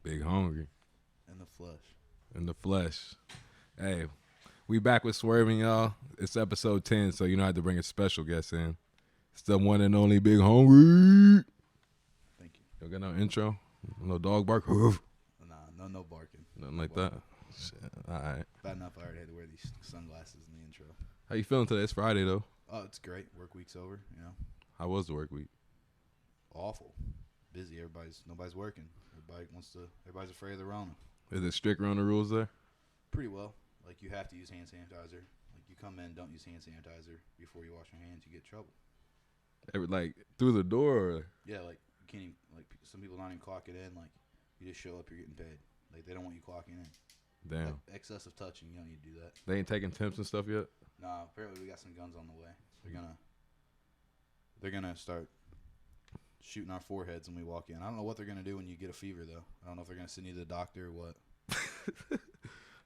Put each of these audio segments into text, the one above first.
Big hungry. In the flesh. In the flesh. Hey, we back with Swervinn, y'all. It's episode 10, so you know I had to bring a special guest in. It's the one and only Big Hungry. Thank you. You got no intro? No dog bark? Nah, no barking. Nothing like that? Shit. All right. Bad enough I already had to wear these sunglasses in the intro. How you feeling today? It's Friday, though. Oh, it's great. Work week's over, you know. How was the work week? Awful. Busy. Nobody's working. Everybody's afraid of the Rona. Is it strict around the rules there? Pretty well. Like, you have to use hand sanitizer. Like, you come in, don't use hand sanitizer before you wash your hands, you get in trouble. Like, through the door? Or? Yeah, like, you can't even, like, some people don't even clock it in. Like, you just show up, you're getting paid. Like, they don't want you clocking in. Damn. Like, excessive touching, you don't need to do that. They ain't taking temps and stuff yet? Nah, apparently we got some guns on the way. They're gonna start shooting our foreheads when we walk in. I don't know what they're gonna do when you get a fever, though. I don't know if they're gonna send you to the doctor or what.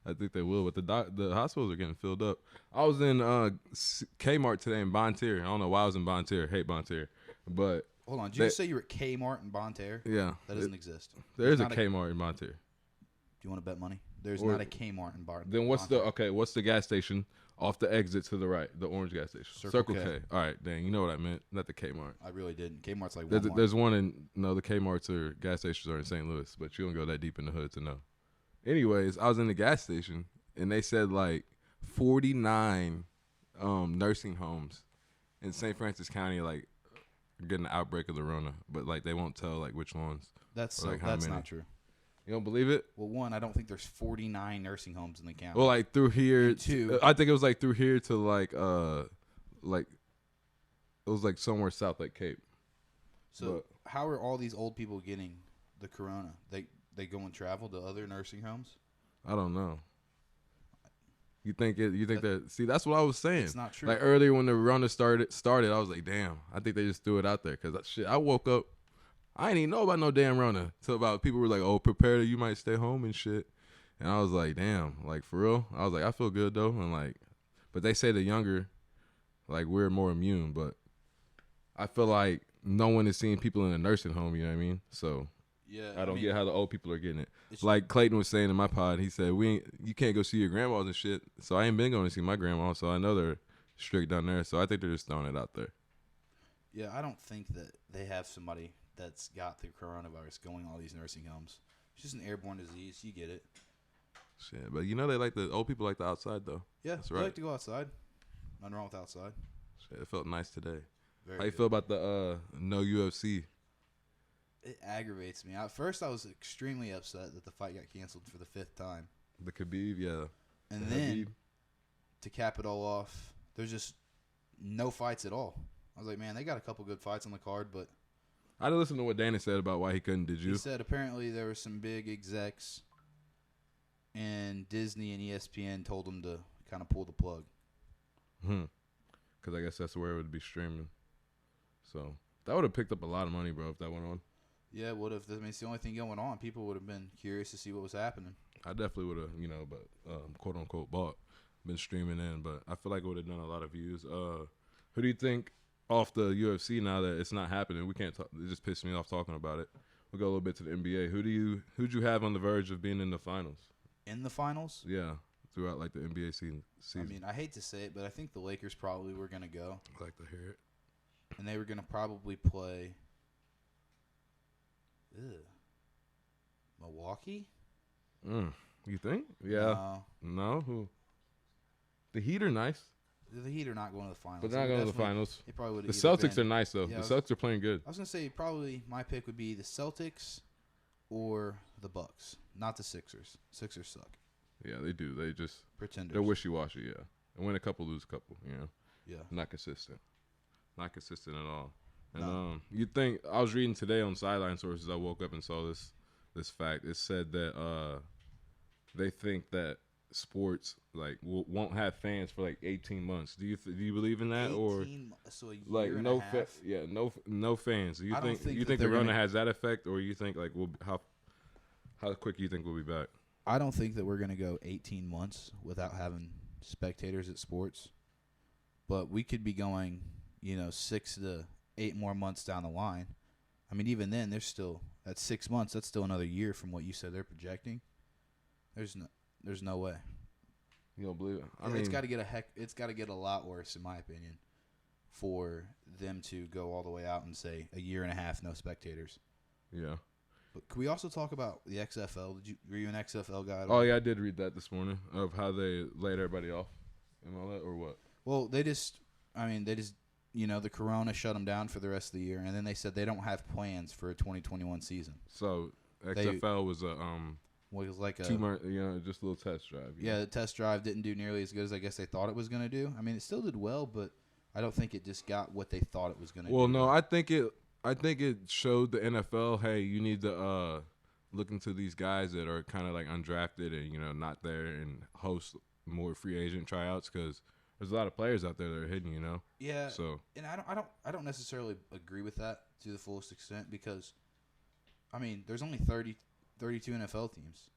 I think they will, but the hospitals are getting filled up. I was in Kmart today in Bon Terre. I don't know why I was in Bon Terre. Hate Bon Terre. But hold on, did you just say you were at Kmart in Bon Terre? Yeah. That doesn't exist. There is a Kmart in Bon Terre. Do you want to bet money? There's not a Kmart in Bon Terre. Then what's the gas station off the exit to the right? The orange gas station. Circle K. All right, dang, you know what I meant. Not the Kmart. I really didn't. Kmart's like Walmart. Walmart. There's one the Kmarts or gas stations are in St. Louis, but you don't go that deep in the hood to know. Anyways, I was in the gas station, and they said like 49 nursing homes in St. Francis County like getting an outbreak of the Rona, but like they won't tell like which ones. That's that's not true. You don't believe it? Well, one, I don't think there's 49 nursing homes in the county. Well, like through here, and two, I think it was like through here to like it was like somewhere south like Cape. So how are all these old people getting the corona? They go and travel to other nursing homes? I don't know. You think that? See, that's what I was saying. It's not true. Like earlier when the Rona started, I was like, damn. I think they just threw it out there because shit. I woke up. I didn't even know about no damn Rona till about people were like, "Oh, prepare you might stay home and shit," and I was like, "Damn, like for real." I was like, "I feel good though," and like, but they say the younger, like we're more immune, but I feel like no one is seeing people in a nursing home. You know what I mean? So yeah, I don't get how the old people are getting it. Like Clayton was saying in my pod, he said you can't go see your grandmas and shit. So I ain't been going to see my grandma, so I know they're strict down there. So I think they're just throwing it out there. Yeah, I don't think that they have somebody that's got the coronavirus going all these nursing homes. It's just an airborne disease. You get it. Shit, but you know the old people like the outside though. Yeah, that's they right. like to go outside. Nothing wrong with outside. Shit, it felt nice today. Very How you good. feel about the no UFC? It aggravates me. At first, I was extremely upset that the fight got canceled for the 5th time. The Khabib, yeah. And then, to cap it all off, there's just no fights at all. I was like, man, they got a couple good fights on the card, but I didn't listen to what Dana said about why he couldn't. Did you? He said apparently there were some big execs, and Disney and ESPN told him to kind of pull the plug. Because I guess that's where it would be streaming. So that would have picked up a lot of money, bro, if that went on. Yeah, it would have. I mean, it's the only thing going on. People would have been curious to see what was happening. I definitely would have, but quote unquote been streaming in, but I feel like it would have done a lot of views. Who do you think off the UFC now that it's not happening? We can't talk. It just pissed me off talking about it. We'll go a little bit to the NBA. Who'd you have on the verge of being in the finals? In the finals? Yeah, throughout like the NBA season. I mean, I hate to say it, but I think the Lakers probably were going to go. I'd like to hear it. And they were going to probably play Milwaukee? You think? Yeah. No. Who? The Heat are nice. The Heat are not going to the finals. But they're not going to the finals. They probably would. The Celtics are nice, though. Yeah, the Celtics are playing good. I was going to say probably my pick would be the Celtics or the Bucks, not the Sixers. Sixers suck. Yeah, they do. They just pretenders. They're wishy-washy, yeah. And win a couple, lose a couple, you know. Yeah. Not consistent. Not consistent at all. And you'd think, I was reading today on Sideline Sources, I woke up and saw this fact. It said that they think that sports won't have fans for like 18 months. Do you believe in that, or so a year like and no a half? no fans? Do you think the Rona has that effect, or you think like how quick you think we'll be back? I don't think that we're gonna go 18 months without having spectators at sports, but we could be going 6 to 8 more months down the line. I mean, even then, there's still that's 6 months. That's still another year from what you said they're projecting. There's no way. You don't believe it? I Yeah, mean, it's got to get a lot worse, in my opinion, for them to go all the way out and say a year and a half, no spectators. yeah. But could we also talk about the XFL? Were you an XFL guy? Oh yeah, I did read that this morning of how they laid everybody off and all that, or what? Well, they just the corona shut them down for the rest of the year, and then they said they don't have plans for a 2021 season. So XFL was a Was like a 2 month, just a little test drive. Yeah, the test drive didn't do nearly as good as I guess they thought it was going to do. I mean, it still did well, but I don't think it just got what they thought it was going to do. Well, no, I think it showed the NFL, hey, you need to look into these guys that are kind of like undrafted and not there and host more free agent tryouts because there's a lot of players out there that are hidden, Yeah. So and I don't necessarily agree with that to the fullest extent because, I mean, there's only 32 NFL teams.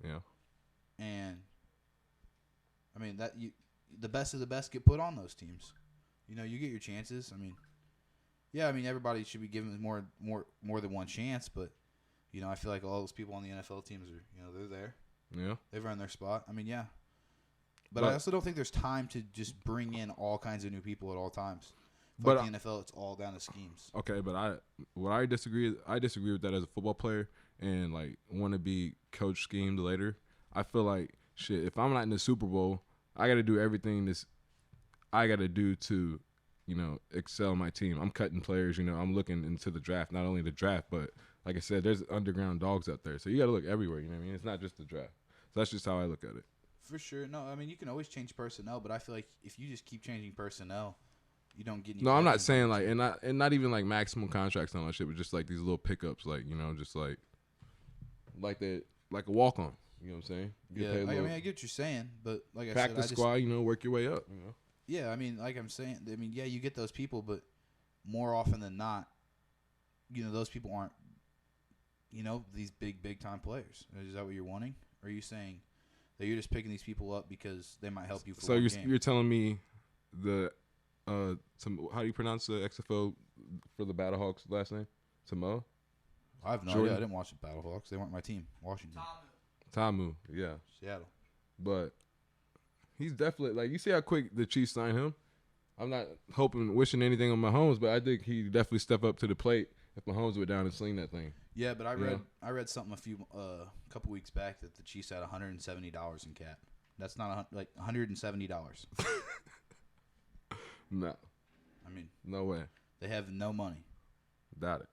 yeah. And I mean the best of the best get put on those teams. You get your chances. I mean, yeah, I mean everybody should be given more than one chance, but I feel like all those people on the NFL teams are they're there. Yeah. They've earned their spot. I mean, yeah. But I also don't think there's time to just bring in all kinds of new people at all times. But the NFL, it's all down to schemes. Okay, but I disagree with that as a football player and like want to be coach schemed later. I feel like shit. If I'm not in the Super Bowl, I got to do everything I got to do to, excel my team. I'm cutting players. I'm looking into the draft, not only the draft, but like I said, there's underground dogs out there. So you got to look everywhere. You know what I mean? It's not just the draft. So that's just how I look at it. For sure. No, I mean, you can always change personnel, but I feel like if you just keep changing personnel, you don't get any. No, I'm not saying like, and not even like maximum contracts and all that shit, but just like these little pickups, like, just like a walk on. You know what I'm saying? Yeah, I get what you're saying, but like I said, practice squad, work your way up. Yeah, I mean, like I'm saying, yeah, you get those people, but more often than not, those people aren't, these big time players. Is that what you're wanting? Or are you saying that you're just picking these people up because they might help you for so you're telling me how do you pronounce the XFL for the Battlehawks last name? Samoa? I have no idea. I didn't watch the Battlehawks. They weren't my team. Washington. Tamu, yeah. Seattle. But he's definitely, like, you see how quick the Chiefs signed him? I'm not wishing anything on Mahomes, but I think he definitely step up to the plate if Mahomes went down and sling that thing. Yeah, but I read something a couple weeks back that the Chiefs had $170 in cap. That's not $170. No. I mean, no way. They have no money. Doubt it.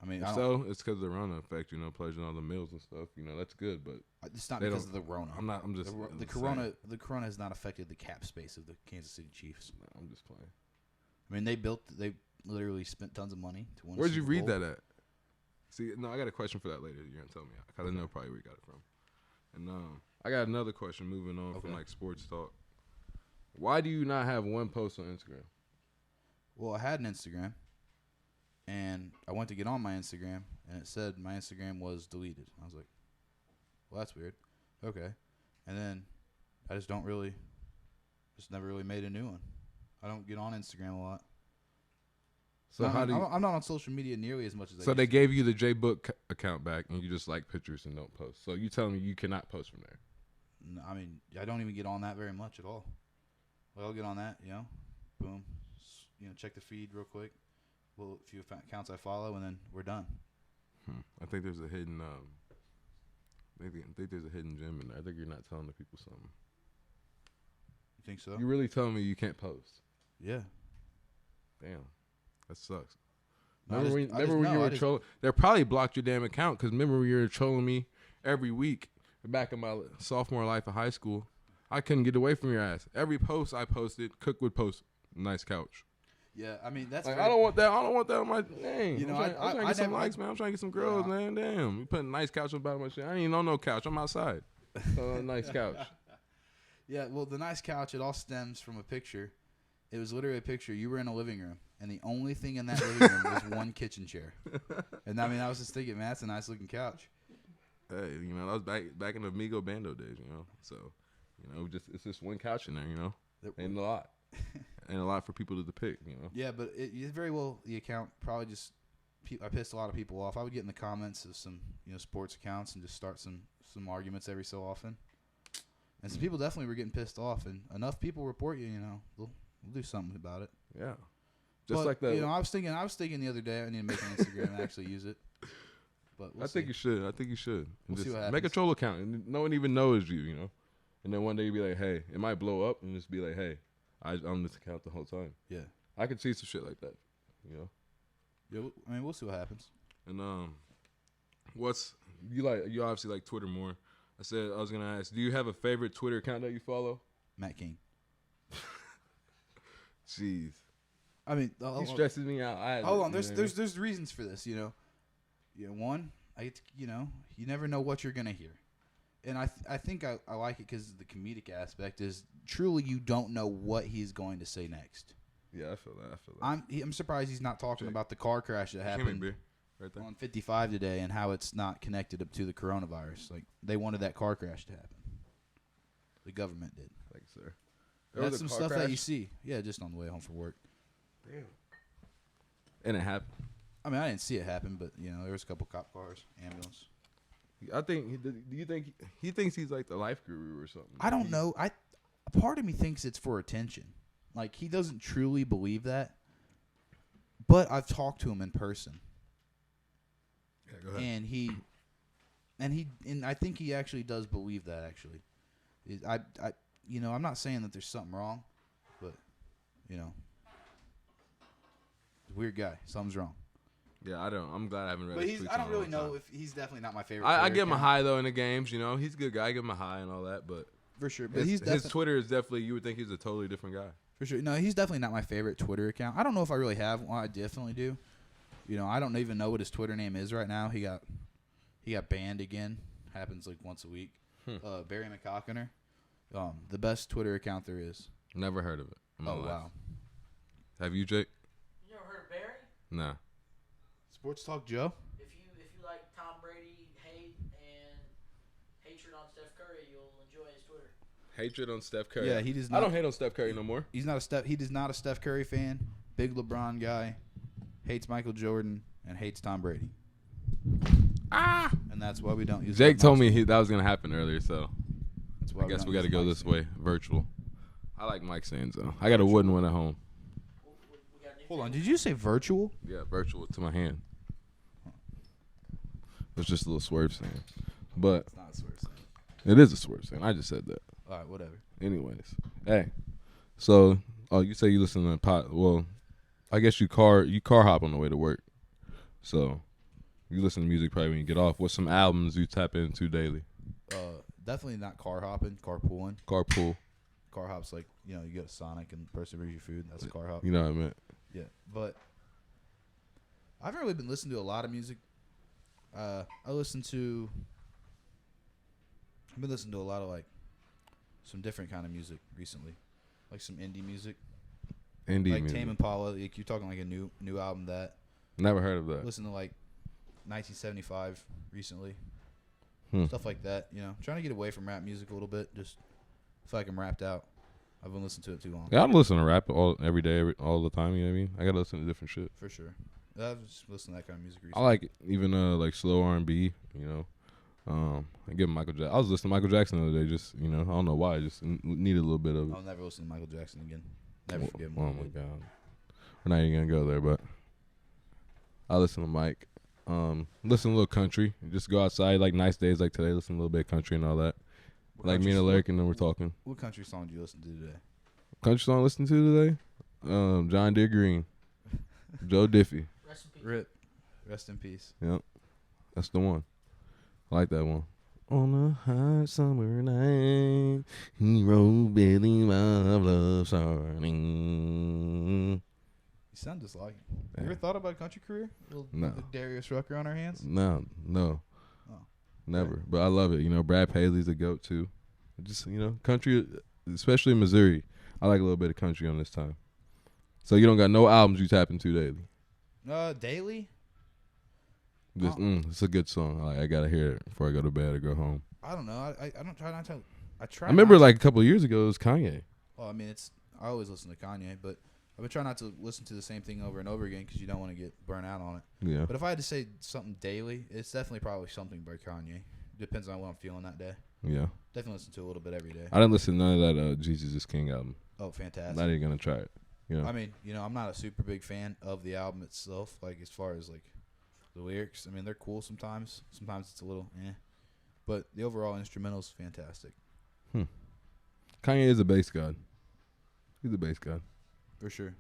I mean, so it's because of the Rona effect, players and all the meals and stuff. That's good, but it's not because of the Rona. I'm just the Corona. The Corona has not affected the cap space of the Kansas City Chiefs. No, I'm just playing. I mean, they literally spent tons of money to win. Where'd you read that at? See, no, I got a question for that later. You're gonna tell me because I know probably where you got it from. And I got another question. Moving on from like sports talk. Why do you not have one post on Instagram? Well, I had an Instagram, and I went to get on my Instagram, and it said my Instagram was deleted. I was like, well, that's weird. Okay. And then I just never really made a new one. I don't get on Instagram a lot. So I'm not on social media nearly as much as I So they gave you the JBook account back, and you just like pictures and don't post. So you telling me you cannot post from there? No, I mean, I don't even get on that very much at all. Well, I'll get on that, boom, check the feed real quick, a few accounts I follow, and then we're done. I think there's a hidden, I think there's a hidden gem in there. I think you're not telling the people something. You think so? You really telling me you can't post? Yeah. Damn, that sucks. No, Remember when you were trolling? They probably blocked your damn account because remember when you were trolling me every week back in my sophomore life of high school. I couldn't get away from your ass. Every post I posted, Cook would post nice couch. Yeah, I mean that's. Like, I don't want that. I don't want that on my name. I'm trying to get some likes, man. I'm trying to get some girls, man. Damn, you putting a nice couch on the bottom of my shit. I ain't even on no couch. I'm outside. So a nice couch. Yeah, well, the nice couch. It all stems from a picture. It was literally a picture. You were in a living room, and the only thing in that living room was one kitchen chair. And I mean, I was just thinking, man, that's a nice looking couch. Hey, that was back in the Amigo Bando days, So. It's just one couch in there, Ain't a lot. Ain't a lot for people to depict, Yeah, but it very well, the account probably just I pissed a lot of people off. I would get in the comments of some sports accounts and just start some arguments every so often. And some people definitely were getting pissed off, and enough people report you. We'll do something about it. Yeah. Just like that. I was thinking the other day I need to make an Instagram and actually use it. But I think you should. We'll see what happens. Make a troll account, and no one even knows you. And then one day you be like, hey, it might blow up, and just be like, hey, I'm on this account the whole time. Yeah. I could see some shit like that. Yeah. I mean, we'll see what happens. And you obviously like Twitter more. I was gonna ask, do you have a favorite Twitter account that you follow? Matt King. Jeez. I mean, he stresses me out. Hold on, there's reasons for this. One, you never know what you're gonna hear, and I think I like it because the comedic aspect is truly you don't know what he's going to say next. Yeah, I feel that. I'm surprised he's not talking about the car crash that happened right there on 55 today and how it's not connected up to the coronavirus. Like, they wanted that car crash to happen. The government did. Thanks, sir. That's some stuff that you see. Yeah, just on the way home from work. Damn. And it happened. I mean, I didn't see it happen, but there was a couple cop cars, ambulance. I think. Do you think he thinks he's like the life guru or something? I don't know. Part of me thinks it's for attention. Like, he doesn't truly believe that. But I've talked to him in person. Yeah, go ahead. And I think he actually does believe that. Actually, I'm not saying that there's something wrong, but weird guy. Something's wrong. Yeah, I'm glad I haven't read. But I don't really know if he's definitely not my favorite. I give him a high though in the games. He's a good guy. I give him a high and all that, but for sure. But his Twitter is definitely. You would think he's a totally different guy. For sure. No, he's definitely not my favorite Twitter account. I don't know if I really have one. I definitely do. I don't even know what his Twitter name is right now. He got banned again. Happens like once a week. Barry McCockiner. The best Twitter account there is. Never heard of it. Wow. Have you, Jake? You never heard of Barry? Nah. Sports Talk Joe. If you like Tom Brady hate and hatred on Steph Curry, you'll enjoy his Twitter. Hatred on Steph Curry. Yeah, he does not. I don't hate on Steph Curry no more. He does not a Steph Curry fan. Big LeBron guy. Hates Michael Jordan and hates Tom Brady. And that's why we don't use. Jake told me that was gonna happen earlier, so that's why I guess we got to go this way, virtual. I like Mike Sands though. I got a wooden one at home. Hold on, did you say virtual? Yeah, virtual to my hand. It's just a little swerve stand, but It's not a swerve stand. It is a swerve stand. I just said that. All right, whatever. Anyways, hey, so you say you listen to pot? Well, I guess you car hop on the way to work, so you listen to music probably when you get off. What's some albums you tap into daily? Definitely not car hopping, carpooling. Carpool. Car hop's like you go to Sonic and the person brings you food. That's a car hop. You know what I meant? Yeah, but I haven't really been listening to a lot of music. I've been listening to a lot of like some different kind of music recently, like some indie music. Like Tame Impala. Like you're talking like a new album that. Never heard of that. Listen to like 1975 recently. Stuff like that. Trying to get away from rap music a little bit. Just feel like I'm rapped out. I've been listening to it too long. Yeah, I'm listening to rap every day, all the time. You know what I mean? I gotta listen to different shit. For sure. I've just listened to that kind of music recently. I like even like slow R&B. I give Michael Jackson. I was listening to Michael Jackson the other day. Just I don't know why. I just needed a little bit of it. I'll never listen to Michael Jackson again. Never forgive him. Oh my god. We're not even gonna go there, but I listen to Mike. Listen to a little country. Just go outside like nice days like today. Listen to a little bit of country and all that. Like me and Alaric, and then we're talking. What country song did you listen to today? Country song I listened to today? John Deere Green. Joe Diffie. Rest in peace. Rip. Rest in peace. Yep. That's the one. I like that one. On a hot summer night, he wrote Billy my love song. You sound just like him. Yeah. You ever thought about a country career? No. With Darius Rucker on our hands? No. Oh. Never. Okay. But I love it. Brad Paisley's a goat too. Just, country, especially Missouri. I like a little bit of country on this time. So you don't got no albums you tap into daily? Daily? Just, it's a good song. I gotta hear it before I go to bed or go home. I don't know. I don't try not to. I remember like a couple of years ago it was Kanye. Well, I mean, I always listen to Kanye, but I've been trying not to listen to the same thing over and over again because you don't want to get burnt out on it. Yeah. But if I had to say something daily, it's definitely probably something by Kanye. Depends on what I'm feeling that day. Yeah. Definitely listen to a little bit every day. I didn't listen to none of that Jesus is King album. Oh, fantastic. Not even gonna try it. Yeah. I mean, I'm not a super big fan of the album itself. Like as far as like the lyrics, I mean, they're cool sometimes. Sometimes it's a little, but the overall instrumental is fantastic. Kanye is a bass god. He's a bass god. For sure.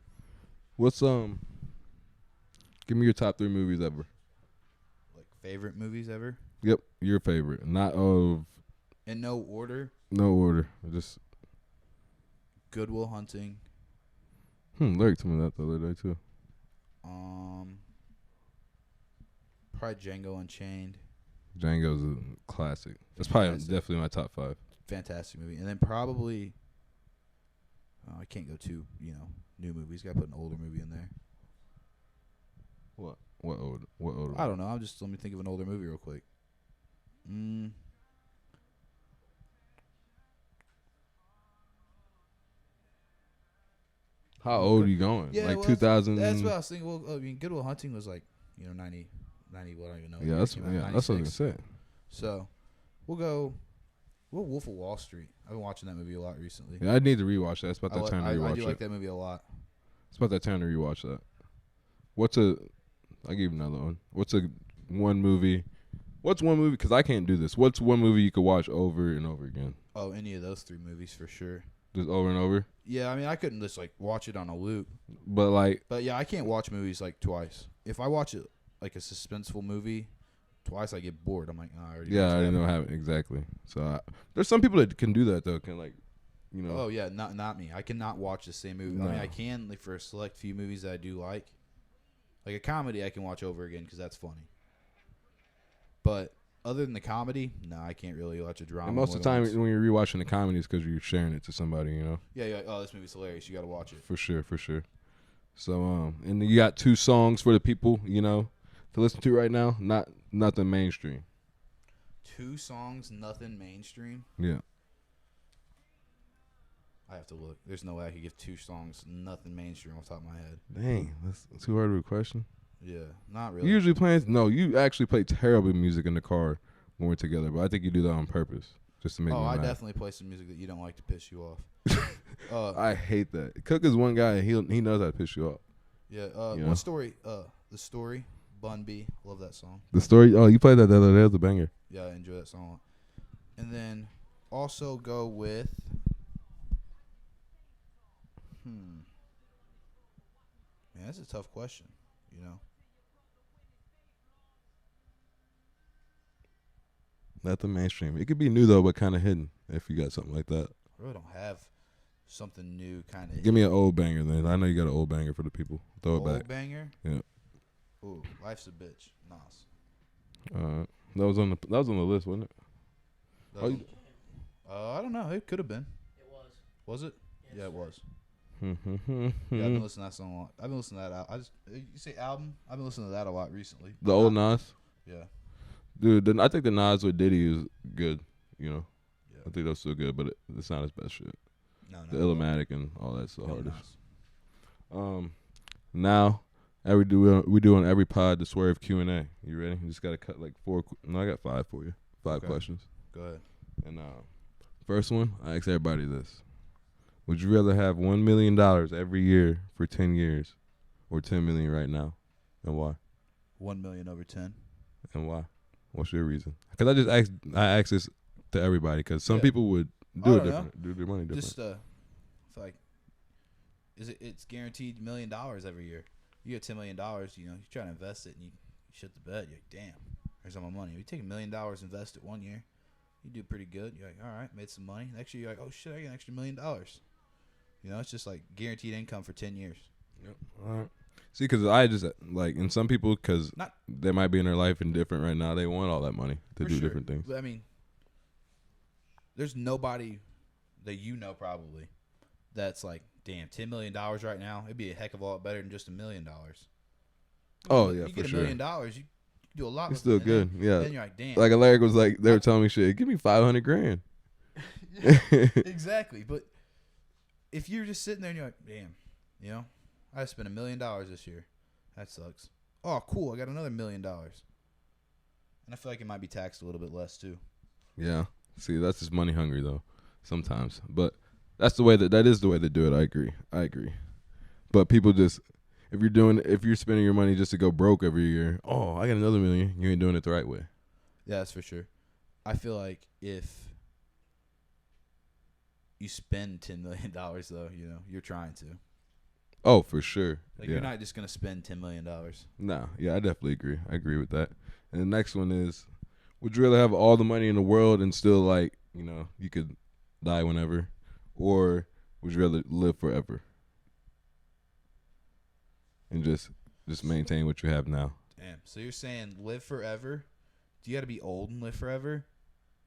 What's Give me your top 3 movies ever. Like favorite movies ever? Yep, your favorite. Not of. In no order. No order. Just. Good Will Hunting. Larry told me that the other day too. Probably Django Unchained. Django's a classic. That's probably Fantastic. definitely my top 5. Fantastic movie. And then probably, I can't go too, new movies. Got to put an older movie in there. What older? I don't know. Let me think of an older movie real quick. How old are you going? Yeah, like well, 2000. That's what I was thinking. Well, I mean, Good Will Hunting was like, 90, well, I don't even know. Yeah, that's what I was gonna say. So, we'll Wolf of Wall Street. I've been watching that movie a lot recently. Yeah, I need to rewatch that. It's about that time to rewatch I do it. like that movie a lot. It's about that time to rewatch that. I'll give you another one. What's one movie? Because I can't do this. What's one movie you could watch over and over again? Oh, any of those 3 movies for sure. Just over and over? Yeah, I mean, I couldn't just like watch it on a loop. But yeah, I can't watch movies like twice. If I watch it like a suspenseful movie twice, I get bored. I'm like, I already. Yeah, I didn't know how exactly. So there's some people that can do that though. Oh yeah, not me. I cannot watch the same movie. No. I mean, I can like for a select few movies that I do like a comedy. I can watch over again because that's funny. But other than the comedy, no, I can't really watch a drama. And most of the time, when you're rewatching the comedy, it's because you're sharing it to somebody, Yeah, you're like, oh, this movie's hilarious. You got to watch it. For sure. So, and you got 2 songs for the people, to listen to right now. Nothing mainstream. 2 songs, nothing mainstream. Yeah. I have to look. There's no way I could give 2 songs, nothing mainstream off the top of my head. Dang, that's too hard of a question. Yeah, not really. You usually you actually play terrible music in the car when we're together, but I think you do that on purpose, just to make me mad. I definitely play some music that you don't like to piss you off. I hate that. Cook is one guy, he knows how to piss you off. Yeah, One Story, The Story, Bun B, love that song. The Story, you played that the other day, it was a banger. Yeah, I enjoy that song a lot. And then also go with, man, that's a tough question, Nothing mainstream. It could be new though, but kind of hidden if you got something like that. I really don't have something new kind of. Give me an old banger then. I know you got an old banger for the people. Throw it back. Old banger? Yeah. Ooh, Life's a Bitch. Nas. That was on the list, wasn't it? I don't know. It could have been. It was. Was it? Yes, Yeah, it sir. was. Yeah, I've been listening to that song a lot. I've been listening to that. You say album? I've been listening to that a lot recently. The old Nas? Yeah. Dude, I think the Nas with Diddy is good, Yeah. I think that's still good, but it's not his best shit. No. The Illmatic and all that's the Hell hardest. Nas. Now, we do on every pod the Swerve Q&A. You ready? You just got to cut like 4. No, I got 5 for you. 5 Okay. questions. Go ahead. And first one, I ask everybody this. Would you rather have $1 million every year for 10 years or $10 million right now? And why? 1 million over 10. And why? What's your reason? Because I asked this to everybody because some people would do it different, do their money different. Just feel like it's guaranteed $1 million every year. You get $10 million, you try to invest it and you shit the bed. You're like, damn, there's all my money. You take $1 million, invest it 1 year, you do pretty good. You're like, all right, made some money. Next year, you're like, oh shit, I get an extra $1 million. It's just like guaranteed income for 10 years. Yep. All right. See, because I just and some people, because they might be in their life indifferent right now, they want all that money to do different things. But I mean, there's nobody that probably that's like, damn, $10 million right now, it'd be a heck of a lot better than just $1 million. Oh yeah, you get for $1 sure. million, you do a lot. It's with still it. good. Yeah. Then you're like, damn. Like Alaric was like, they were telling me shit. Give me $500,000. Yeah, exactly. But if you're just sitting there and you're like, damn, I spent $1 million this year. That sucks. Oh, cool. I got another $1 million. And I feel like it might be taxed a little bit less too. Yeah. See, that's just money hungry though. Sometimes, but that's the way that is the way to do it. I agree. But people just, if you're spending your money just to go broke every year, oh, I got another $1 million. You ain't doing it the right way. Yeah, that's for sure. I feel like if you spend $10 million though, you're trying to. Oh, for sure. Like you're not just gonna spend $10 million. No, yeah, I definitely agree. I agree with that. And the next one is, would you rather have all the money in the world and still you could die whenever, or would you rather live forever and just maintain what you have now? Damn. So you're saying live forever? Do you got to be old and live forever?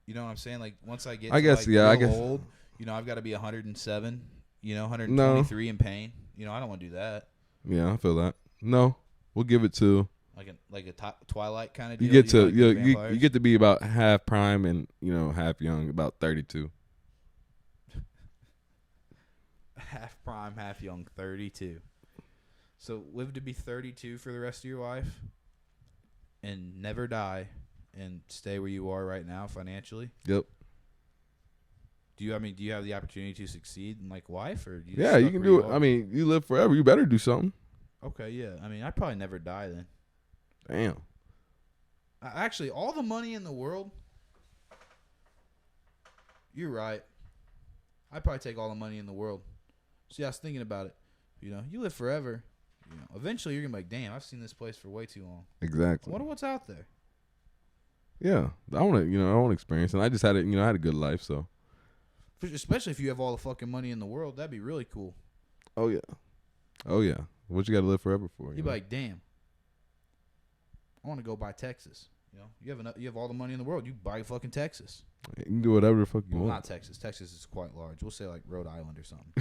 You know what I'm saying? Like once I get, old, I've got to be 107. 123 in pain. I don't want to do that. Yeah, I feel that. No, we'll give it to like a Twilight kind of deal. You get to you get to be about half prime and half young, about 32. Half prime, half young, 32. So live to be 32 for the rest of your life, and never die, and stay where you are right now financially. Yep. Do you have the opportunity to succeed in life, or you can do it? I mean, you live forever. You better do something. Okay, yeah. I mean, I'd probably never die then. Damn. Actually, all the money in the world. You're right. I'd probably take all the money in the world. See, I was thinking about it. You live forever. Eventually you're gonna be like, damn, I've seen this place for way too long. Exactly. I wonder what's out there. Yeah, I want to experience, and I just had it. I had a good life, so. Especially if you have all the fucking money in the world, that'd be really cool. Oh yeah. What you got to live forever for? You'd be like, damn, I want to go buy Texas. You have all the money in the world. You buy fucking Texas. You can do whatever the fuck you want. Not Texas. Texas is quite large. We'll say like Rhode Island or something.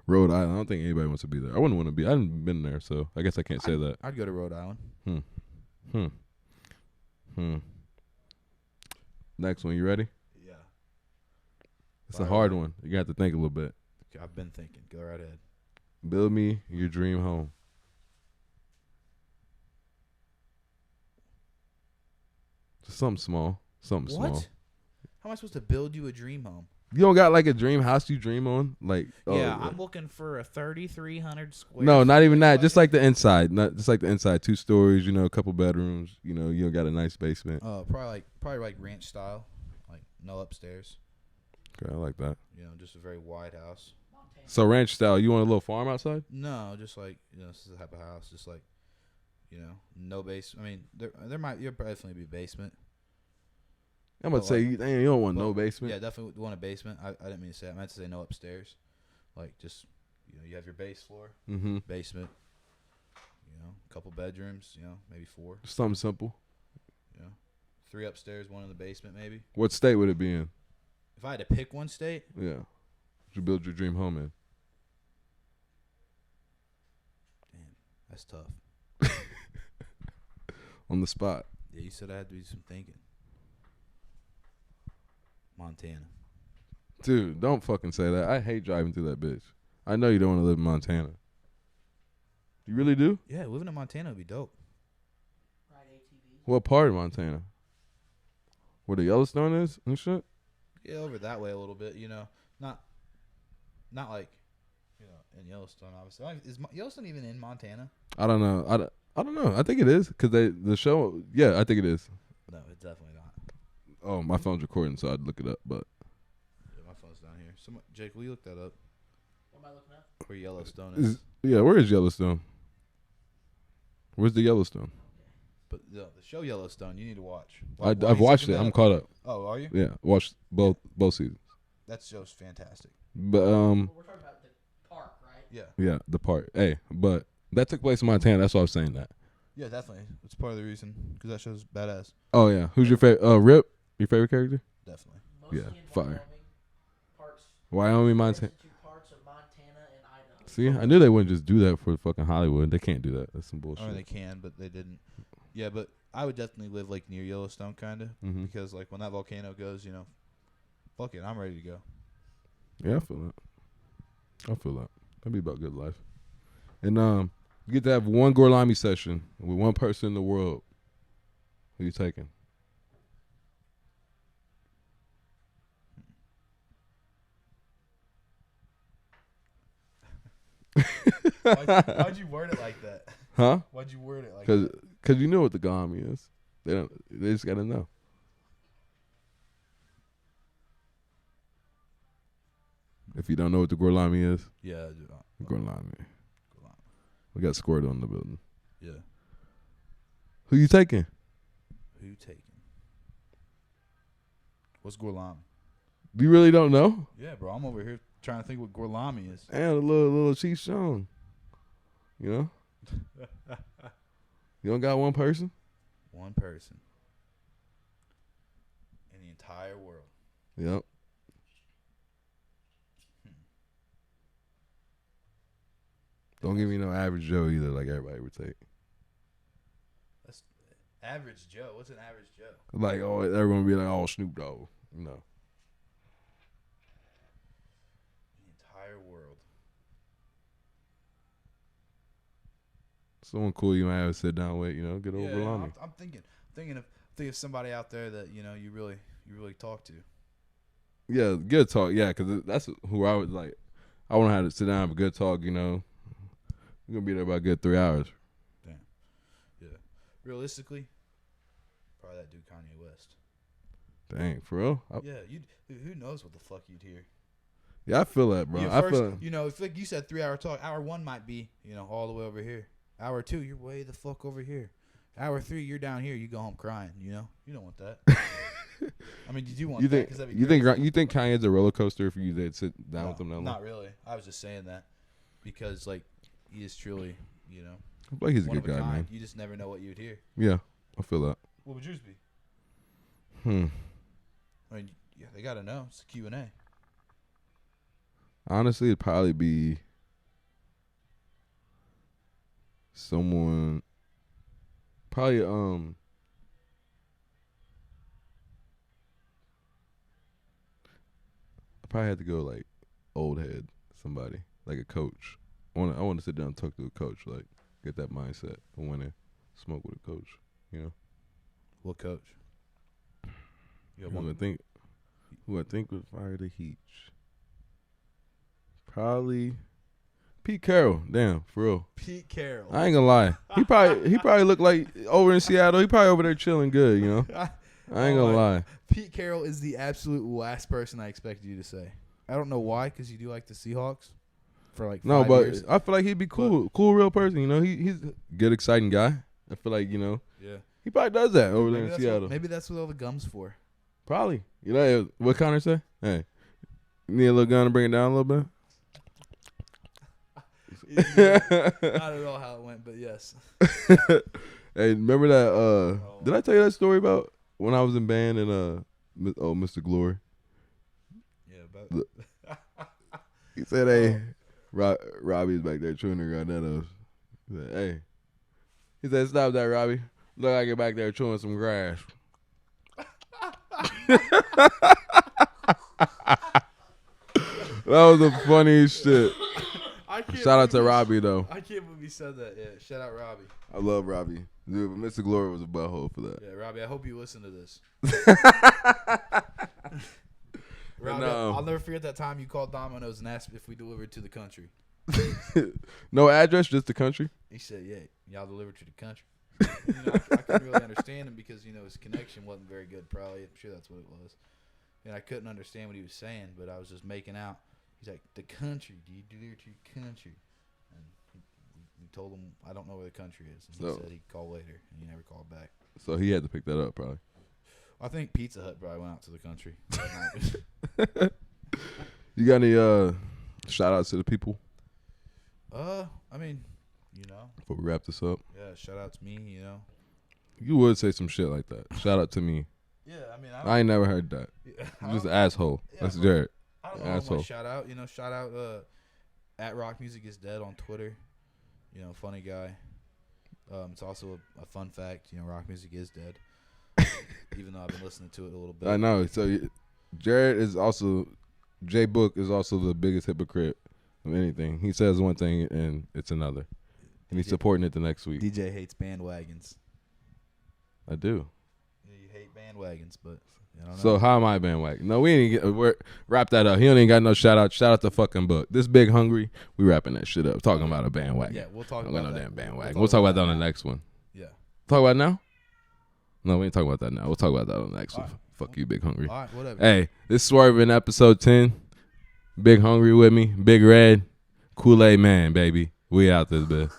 Rhode Island. I don't think anybody wants to be there. I wouldn't want to be. I haven't been there, so I guess I can't say that. I'd go to Rhode Island. Next one. You ready? Yeah. It's a hard one. You got to think a little bit. Okay, I've been thinking. Go right ahead. Build me your dream home. Just something small. Something small. What? How am I supposed to build you a dream home? You don't got like a dream house you dream on? I'm looking for a 3,300 square. No, not even that. Just like the inside. Not just like the inside. 2 stories, a couple bedrooms. You got a nice basement. Probably like ranch style. Like no upstairs. Okay, I like that. Just a very wide house. So ranch style, you want a little farm outside? No, just like, this is the type of house. Just like, no basement. I mean, there might definitely be a basement. I'm about to say, you don't want no basement. Yeah, definitely want a basement. I didn't mean to say that. I meant to say no upstairs. Like, just, you have your base floor, basement, a couple bedrooms, maybe 4. Just something simple. 3 upstairs, 1 in the basement, maybe. What state would it be in? If I had to pick one state? Yeah. Would you build your dream home in? Damn, that's tough. On the spot. Yeah, you said I had to do some thinking. Montana. Dude, don't fucking say that. I hate driving through that bitch. I know you don't want to live in Montana. You really do? Yeah, living in Montana would be dope. Ride ATV. What part of Montana? Where the Yellowstone is and shit? Yeah, over that way a little bit, Not like, in Yellowstone, obviously. Is Yellowstone even in Montana? I don't know. I don't know. I think it is because the show. Yeah, I think it is. No, it's definitely not. Oh, my phone's recording, so I'd look it up. But yeah, my phone's down here. Jake, will you look that up? What am I looking at? Where Yellowstone is? Yeah, where is Yellowstone? Where's the Yellowstone? But the show Yellowstone, you need to watch. I've watched it. I'm caught up. Oh, are you? Yeah, watched both seasons. That show's fantastic. But We're talking about the park, right? Yeah, the part. Hey, but that took place in Montana. That's why I was saying that. Yeah, definitely. It's part of the reason because that show's badass. Oh yeah, who's your favorite? Rip, your favorite character? Definitely. Mostly Yeah, in fire. Parts, Wyoming, Montana. parts of Montana and Idaho. See, I knew they wouldn't just do that for fucking Hollywood. They can't do that. That's some bullshit. I mean, they can, but they didn't. Yeah, but I would definitely live like near Yellowstone, kind of, because like when that volcano goes, fuck it, I'm ready to go. Yeah, I feel that. That'd be about good life. And you get to have one Gorlami session with one person in the world. Who you taking? Why'd you word it like that? Huh? Why'd you word it like that? Because you know what the Gorlami is. They just gotta know. If you don't know what the Gorlami is, Yeah. Gorlami. We got Squirt on the building. Yeah. Who you taking? Who you taking? What's Gorlami? You really don't know? Yeah, bro. I'm over here trying to think what Gorlami is. And a little Chief Sean. You know? You don't got one person? One person. In the entire world. Yep. Don't give me no average Joe either, like everybody would take. That's average Joe. What's an average Joe? Like, oh, everyone be like, oh, Snoop Dogg. No. The entire world. Someone cool you might have to sit down with, you know, get over on me. I'm thinking of somebody out there that you know you really talk to. Yeah, good talk. Yeah, because that's who I would like. I want to have to sit down and have a good talk, you know. We're going to be there about a good 3 hours. Damn. Yeah. Realistically, probably that dude Kanye West. Dang, for real? Who knows what the fuck you'd hear. Yeah, I feel that, bro. I feel you know, if like you said 3 hour talk, hour 1 might be, you know, all the way over here. Hour 2, you're way the fuck over here. Hour 3, you're down here. You go home crying. You know, you don't want that. I mean, you do want that. You think Kanye's a roller coaster if you did sit down with him that long? Not really. I was just saying that because like he is truly, you know, I feel like he's a one good of a guy, kind. man. You just never know what you'd hear. Yeah, I feel that. What would yours be? I mean, yeah, they gotta know. It's a Q&A. Honestly, it'd probably be someone. Probably I probably had to go like old head, somebody like a coach. I want to sit down and talk to a coach, like get that mindset of winning, smoke with a coach. You know. What coach? Who I think would fire the heat? Probably Pete Carroll. Damn, for real. Pete Carroll. I ain't gonna lie. He probably look like over in Seattle. He probably over there chilling good. You know. I ain't gonna lie. Pete Carroll is the absolute last person I expected you to say. I don't know why, because you do like the Seahawks for like 5 years. I feel like he'd be cool, real person. You know, he's a good, exciting guy. I feel like, you know, yeah, he probably does that over there in Seattle. Maybe that's what all the gum's for. Probably. You know what Connor say? Hey, you need a little gun to bring it down a little bit. Not at all how it went, but yes. Hey, remember that? Did I tell you that story about when I was in band and Mr. Glory? Yeah, but he said, "Hey, Robbie's back there chewing the Granettos." He said, "Hey," he said, "Stop that, Robbie. Look like you're back there chewing some grass." That was the funniest shit. Shout out to Robbie though. I can't believe you said that. Yeah, shout out Robbie. I love Robbie. Dude, but Mr. Glory was a butthole for that. Yeah, Robbie, I hope you listen to this. Robbie, No. I'll never forget that time you called Domino's and asked if we delivered to the country. No address, just the country. He said, "Yeah, y'all delivered to the country." You know, I couldn't really understand him because you know his connection wasn't very good. Probably, I'm sure that's what it was. And I couldn't understand what he was saying, but I was just making out. He's like, "The country, do you deliver to the country?" And we told him, "I don't know where the country is." And he said he'd call later, and he never called back. So he had to pick that up, probably. I think Pizza Hut probably went out to the country. You got any shout outs to the people? I mean, you know. Before we wrap this up. Yeah, shout out to me, you know. You would say some shit like that. Shout out to me. Yeah, I mean, I ain't never heard that. You're just an asshole. Yeah, that's Jarod. I don't know how much shout out. You know, shout out at Rock Music is Dead on Twitter. You know, funny guy. It's also a fun fact. You know, rock music is dead. Even though I've been listening to it a little bit. I know. So Jarod is also J Book is also the biggest hypocrite of anything. He says one thing and it's another. And he's supporting it the next week. DJ hates bandwagons. I do. Yeah, you hate bandwagons, but I don't know. So how am I bandwagon? No, we ain't wrap that up. He don't even got no shout out. Shout out to fucking Book. This Big Hungry, we wrapping that shit up. Talking about a bandwagon. Yeah, we'll talk I'm about no that. damn bandwagon. We'll talk about that on the next one. Yeah. Talk about it now? No, we ain't talking about that now. We'll talk about that on the next one. Right. Fuck you, Big Hungry. All right, whatever. Hey, this is Swervinn episode 10. Big Hungry with me. Big Red. Kool-Aid Man, baby. We out this bitch.